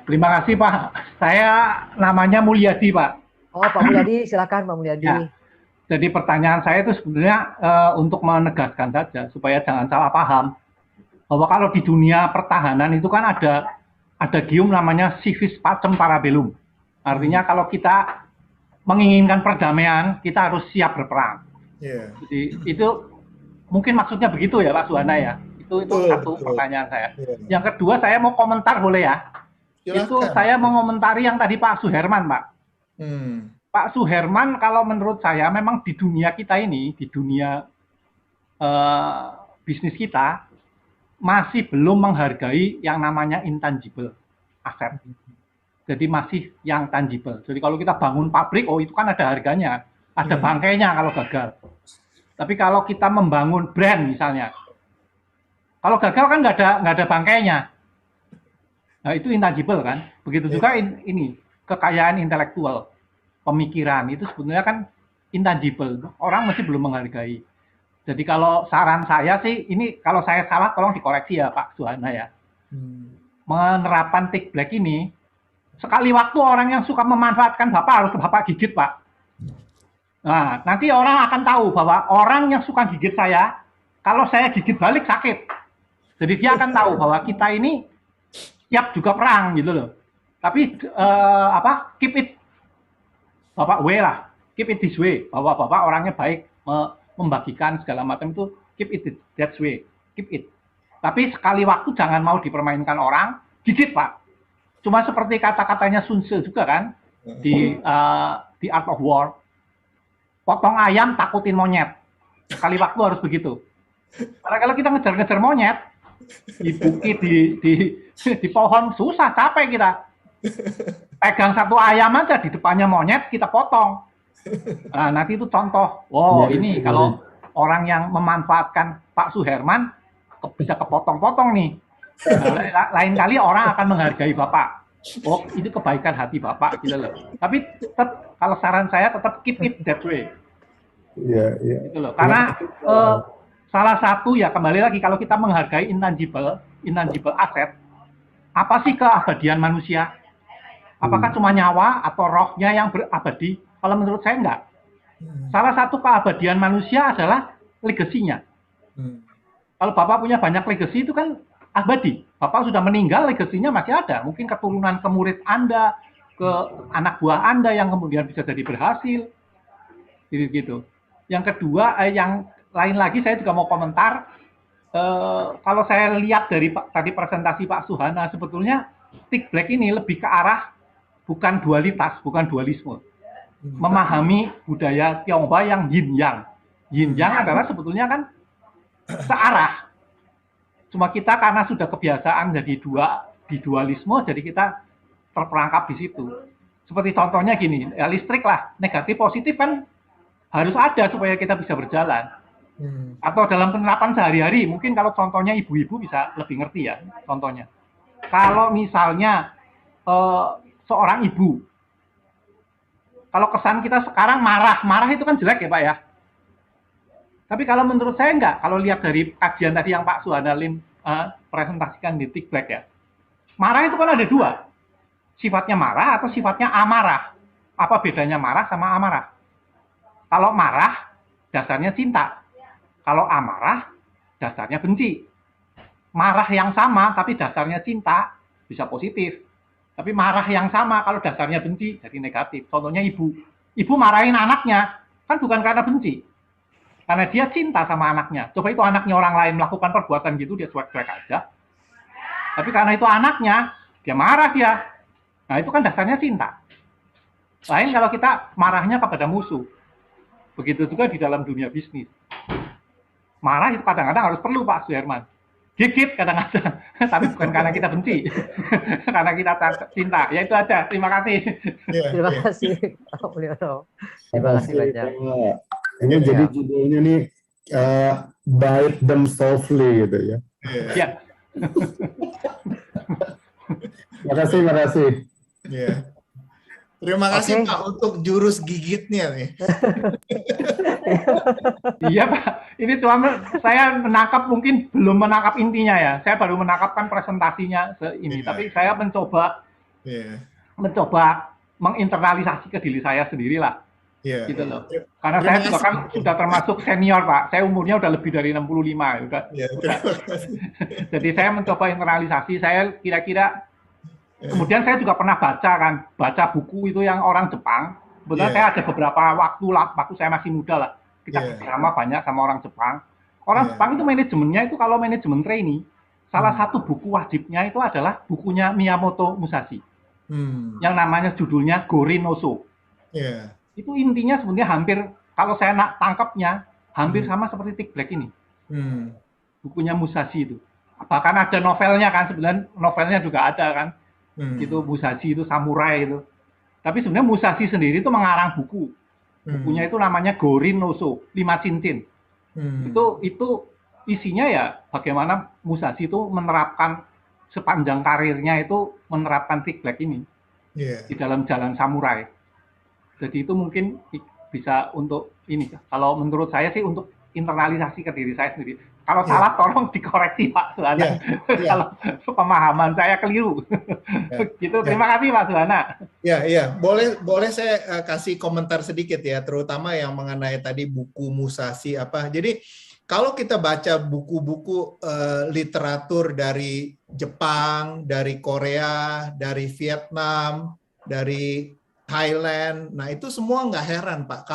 Terima kasih Pak. Saya namanya Mulyadi Pak. Oh, Pak Mulyadi, silakan Pak Mulyadi. Ya, jadi pertanyaan saya itu sebenarnya untuk menegaskan saja supaya jangan salah paham bahwa kalau di dunia pertahanan itu kan ada gium namanya civis pacem parabellum. Artinya kalau kita menginginkan perdamaian, kita harus siap berperang. Yeah. Jadi itu mungkin maksudnya begitu ya Pak Suhana ya. Itu satu betul. pertanyaan saya. Yeah. Yang kedua saya mau komentar boleh ya? Silahkan. Itu saya mengomentari yang tadi Pak Suherman Pak. Pak Suherman kalau menurut saya memang di dunia kita ini, di dunia bisnis kita masih belum menghargai yang namanya intangible aset. Jadi masih yang tangible. Jadi kalau kita bangun pabrik, oh itu kan ada harganya, ada bangkainya kalau gagal. Tapi kalau kita membangun brand misalnya, kalau gagal kan nggak ada bangkainya. Nah itu intangible kan. Begitu juga ini kekayaan intelektual, pemikiran itu sebenarnya kan intangible. Orang masih belum menghargai. Jadi kalau saran saya sih, ini kalau saya salah tolong dikoreksi ya Pak Suhana ya. Menerapkan Think Black ini, sekali waktu orang yang suka memanfaatkan Bapak harus Bapak gigit Pak. Nah, nanti orang akan tahu bahwa orang yang suka gigit saya, kalau saya gigit balik sakit. Jadi dia akan tahu bahwa kita ini siap juga perang gitu loh. Tapi keep it Bapak way lah, keep it this way. Bahwa Bapak orangnya baik, membagikan segala macam itu, keep it that way, keep it. Tapi sekali waktu jangan mau dipermainkan orang, gigit Pak. Cuma seperti kata-katanya Sun Tzu juga kan, di Art of War. Potong ayam, takutin monyet. Sekali waktu harus begitu. Karena kalau kita ngejar-ngejar monyet, di bukit, di pohon, susah, capek kita. Pegang satu ayam aja, di depannya monyet, kita potong. Nah, nanti itu contoh. Wow, ini kalau orang yang memanfaatkan Pak Suherman, bisa kepotong-potong nih. Nah, lain kali orang akan menghargai Bapak. Oh, itu kebaikan hati Bapak gitu loh. Tapi tetap kalau saran saya tetap keep it that way. Iya. Gitu loh. Karena salah satu ya kembali lagi kalau kita menghargai intangible aset, apa sih keabadian manusia? Apakah cuma nyawa atau rohnya yang berabadi? Kalau menurut saya enggak. Salah satu keabadian manusia adalah legasinya. Kalau Bapak punya banyak legasi itu kan abadi. Bapak sudah meninggal, legasinya masih ada. Mungkin keturunan ke murid Anda, ke anak buah Anda yang kemudian bisa jadi berhasil. Gitu. Yang kedua, yang lain lagi saya juga mau komentar. Kalau saya lihat dari tadi presentasi Pak Suhana, sebetulnya Think Black ini lebih ke arah bukan dualitas, bukan dualisme. Memahami budaya Tionghoa yang yin-yang. Yin-yang adalah sebetulnya kan searah. Cuma kita karena sudah kebiasaan jadi di dualisme, jadi kita terperangkap di situ. Seperti contohnya gini, ya listrik lah, negatif positif kan harus ada supaya kita bisa berjalan. Atau dalam penerapan sehari-hari, mungkin kalau contohnya ibu-ibu bisa lebih ngerti ya, contohnya. Kalau misalnya seorang ibu, kalau kesan kita sekarang marah itu kan jelek ya Pak ya. Tapi kalau menurut saya enggak, kalau lihat dari kajian tadi yang Pak Suhana Lim presentasikan di Think Black ya. Marah itu kan ada dua. Sifatnya marah atau sifatnya amarah. Apa bedanya marah sama amarah? Kalau marah, dasarnya cinta. Kalau amarah, dasarnya benci. Marah yang sama, tapi dasarnya cinta, bisa positif. Tapi marah yang sama, kalau dasarnya benci, jadi negatif. Contohnya ibu. Ibu marahin anaknya, kan bukan karena benci. Karena dia cinta sama anaknya. Coba itu anaknya orang lain melakukan perbuatan gitu, dia cuek-cuek aja. Tapi karena itu anaknya, dia marah dia. Nah itu kan dasarnya cinta. Lain kalau kita marahnya kepada musuh. Begitu juga di dalam dunia bisnis. Marah itu kadang-kadang harus perlu Pak Suherman. Gigit kadang-kadang. Tapi bukan karena kita benci. Karena kita cinta. Ya itu aja. Terima kasih. Terima kasih Pak Mulyono. Terima kasih banyak. Ini jadi judulnya nih Bite Them Softly gitu ya. Ya. Makasih. Yeah. Terima kasih Pak untuk jurus gigitnya nih. Iya Pak, ini cuma saya menangkap mungkin belum menangkap intinya ya. Saya baru menangkapkan presentasinya ini, tapi saya mencoba Iya. mencoba menginternalisasi ke diri saya sendirilah. Iya. Gitu loh. Karena Terima saya juga kasih. kan sudah termasuk senior, Pak. Saya umurnya udah lebih dari 65, Iya, udah. terima kasih. Jadi saya mencoba internalisasi, saya kira-kira kemudian saya juga pernah baca buku itu yang orang Jepang. Kebetulan Iya. saya ada beberapa waktu saya masih muda lah. Kita Iya. bersama banyak sama orang Jepang. Orang Iya. Jepang itu manajemennya itu kalau manajemen trainee, salah Hmm. satu buku wajibnya itu adalah bukunya Miyamoto Musashi. Hmm. Yang namanya judulnya Gorin no Sho. Iya. Itu intinya sebenarnya hampir, kalau saya nak tangkapnya, hampir Hmm. sama seperti Tick Black ini. Hmm. Bukunya Musashi itu. Bahkan ada novelnya kan, sebenarnya novelnya juga ada kan. Hmm. Itu Musashi itu samurai itu. Tapi sebenarnya Musashi sendiri itu mengarang buku. Bukunya itu namanya Gorin no Sho, 5 cincin. Hmm. Itu isinya ya bagaimana Musashi itu menerapkan sepanjang karirnya itu menerapkan Tick Black ini Iya. di dalam jalan samurai. Jadi itu mungkin bisa untuk ini. Kalau menurut saya sih untuk internalisasi ke diri saya sendiri. Kalau Iya. salah tolong dikoreksi Pak Suhana. Iya. Kalau pemahaman saya keliru. Gitu. Terima kasih Pak Suhana. Iya. Boleh saya kasih komentar sedikit ya, terutama yang mengenai tadi buku Musashi apa. Jadi kalau kita baca buku-buku literatur dari Jepang, dari Korea, dari Vietnam, dari Thailand, nah itu semua nggak heran Pak.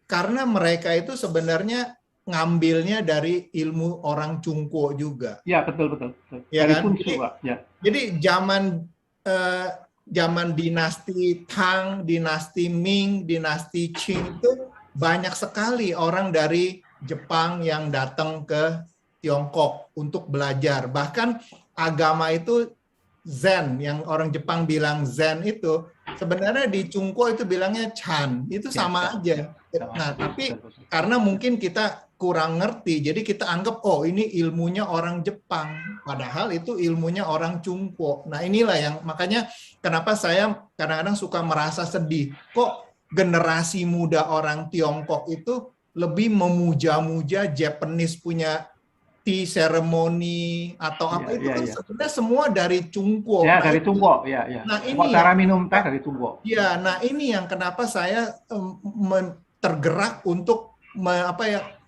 Karena mereka itu sebenarnya ngambilnya dari ilmu orang Cungko juga. Ya betul. Ya Dari kan? Sun Tzu, Pak. Ya. Jadi zaman dinasti Tang, dinasti Ming, dinasti Qing itu banyak sekali orang dari Jepang yang datang ke Tiongkok untuk belajar. Bahkan agama itu Zen, yang orang Jepang bilang Zen itu, sebenarnya di Cungko itu bilangnya Chan, itu sama aja. Nah, tapi karena mungkin kita kurang ngerti, jadi kita anggap, oh ini ilmunya orang Jepang, padahal itu ilmunya orang Cungko. Nah inilah yang, makanya kenapa saya kadang-kadang suka merasa sedih, kok generasi muda orang Tiongkok itu lebih memuja-muja Japanese punya tea ceremony atau apa itu kan sebenarnya semua dari Cungko. Ya, dari Cungko, ya. Nah, ini cara minum teh dari Cungko. Ya, nah ini yang kenapa saya tergerak untuk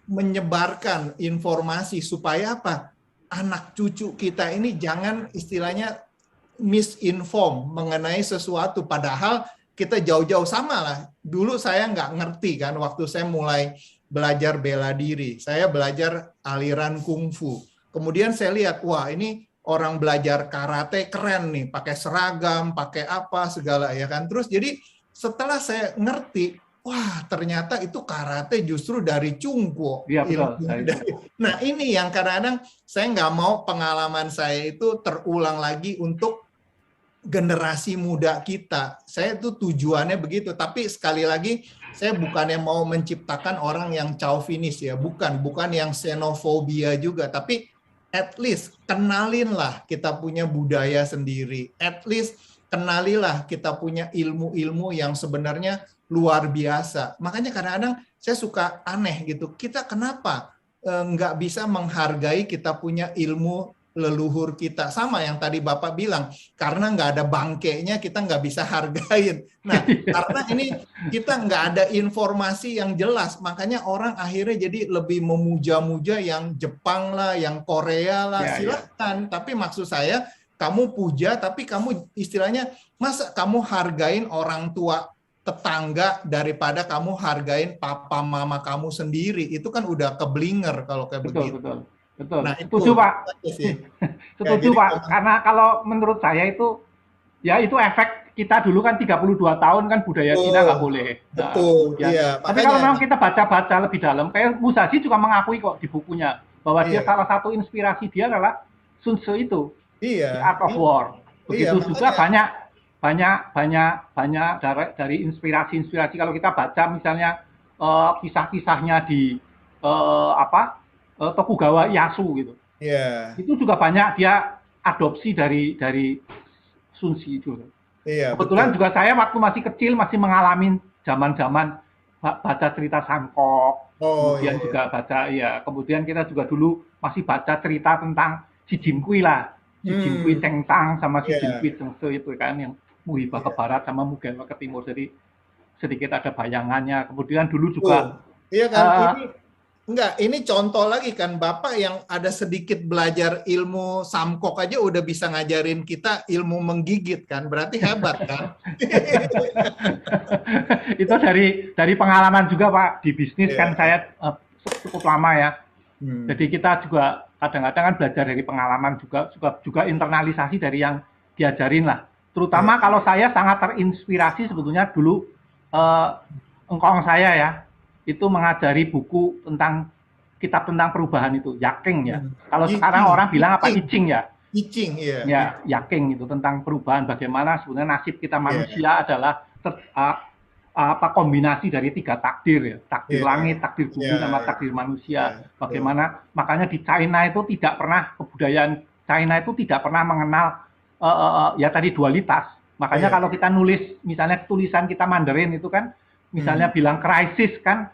menyebarkan informasi supaya apa? Anak cucu kita ini jangan istilahnya misinform mengenai sesuatu, padahal kita jauh-jauh sama lah. Dulu saya nggak ngerti kan waktu saya mulai belajar bela diri. Saya belajar aliran kungfu. Kemudian saya lihat, wah ini orang belajar karate keren nih, pakai seragam, pakai apa segala ya kan. Terus jadi setelah saya ngerti, wah ternyata itu karate justru dari Cungko. Iya betul. Nah ini yang kadang-kadang saya nggak mau pengalaman saya itu terulang lagi untuk generasi muda kita. Saya itu tujuannya begitu, tapi sekali lagi saya bukannya mau menciptakan orang yang chauvinis ya, bukan yang xenofobia juga, tapi at least kenalinlah kita punya budaya sendiri, at least kenalilah kita punya ilmu-ilmu yang sebenarnya luar biasa. Makanya kadang-kadang saya suka aneh gitu, kita kenapa nggak bisa menghargai kita punya ilmu leluhur kita, sama yang tadi Bapak bilang, karena nggak ada bangkainya kita nggak bisa hargain. Nah, karena ini kita nggak ada informasi yang jelas, makanya orang akhirnya jadi lebih memuja-muja yang Jepang lah, yang Korea lah, silahkan. Tapi maksud saya, kamu puja, tapi kamu istilahnya, masa kamu hargain orang tua tetangga daripada kamu hargain papa mama kamu sendiri, itu kan udah keblinger kalau kayak begitu. Betul. Nah, setuju Pak. Setuju Pak. Karena kalau menurut saya itu ya itu efek kita dulu kan 32 tahun kan budaya Cina nggak boleh. Betul. Iya. Tapi kalau memang kita baca-baca lebih dalam, kayak Musashi juga mengakui kok di bukunya bahwa dia salah satu inspirasi dia adalah Sun Tzu itu. Iya. The Art of War. Begitu juga banyak dari inspirasi kalau kita baca misalnya kisah-kisahnya di Tokugawa Ieyasu gitu. Itu juga banyak dia adopsi dari Sun Tzu itu. Kebetulan juga saya waktu masih kecil masih mengalami zaman-zaman baca cerita Sangkok, kemudian juga baca kemudian kita juga dulu masih baca cerita tentang Si Jim Kui lah. Si Jinpui Cheng Tang sama si Iya. Jinpui Cheng Se itu kan yang Muhibah ke barat sama Mugawa ke timur. Jadi sedikit ada bayangannya. Kemudian dulu juga Iya kan, ini contoh lagi kan, Bapak yang ada sedikit belajar ilmu samkok aja udah bisa ngajarin kita ilmu menggigit kan, berarti hebat kan? itu dari pengalaman juga Pak di bisnis Iya. kan saya cukup lama ya. Hmm. Jadi kita juga kadang-kadang kan belajar dari pengalaman juga internalisasi dari yang diajarin lah. Terutama kalau saya sangat terinspirasi sebetulnya dulu engkong saya ya, itu mengajari buku tentang kitab tentang perubahan itu, Yaking ya. Kalau sekarang orang bilang apa, I Ching ya. I Ching, iya. Ya, Yaking itu tentang perubahan, bagaimana sebenarnya nasib kita manusia adalah kombinasi dari 3 takdir ya, takdir langit, takdir bumi, sama takdir manusia. Bagaimana makanya di China itu tidak pernah, kebudayaan China itu tidak pernah mengenal ya tadi dualitas. Makanya kalau kita nulis misalnya tulisan kita Mandarin itu kan misalnya bilang krisis kan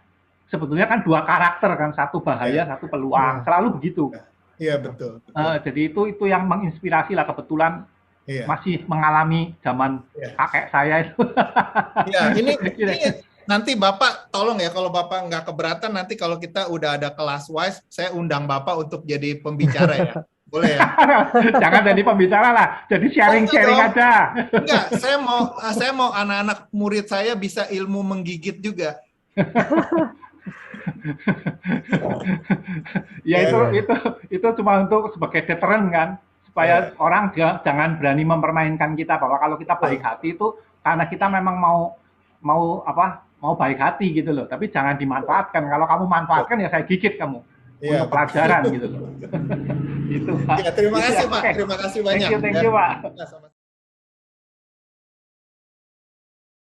sebetulnya kan 2 karakter kan, satu bahaya, satu peluang, selalu begitu. Iya betul. Jadi itu yang menginspirasi lah, kebetulan masih mengalami zaman kakek saya itu. Iya, ini nanti Bapak tolong ya, kalau Bapak nggak keberatan nanti kalau kita udah ada kelas wise, saya undang Bapak untuk jadi pembicara ya. Boleh ya? Jangan jadi pembicara lah, jadi sharing-sharing aja. Enggak, saya mau anak-anak murid saya bisa ilmu menggigit juga. Ya itu cuma untuk sebagai deteren kan, supaya orang jangan berani mempermainkan kita, bahwa kalau kita baik hati itu karena kita memang mau baik hati gitu loh, tapi jangan dimanfaatkan. Kalau kamu manfaatkan ya saya gigit kamu untuk pelajaran gitu loh. Itu Pak. Ya, terima kasih Pak, terima kasih banyak. Thank you Pak.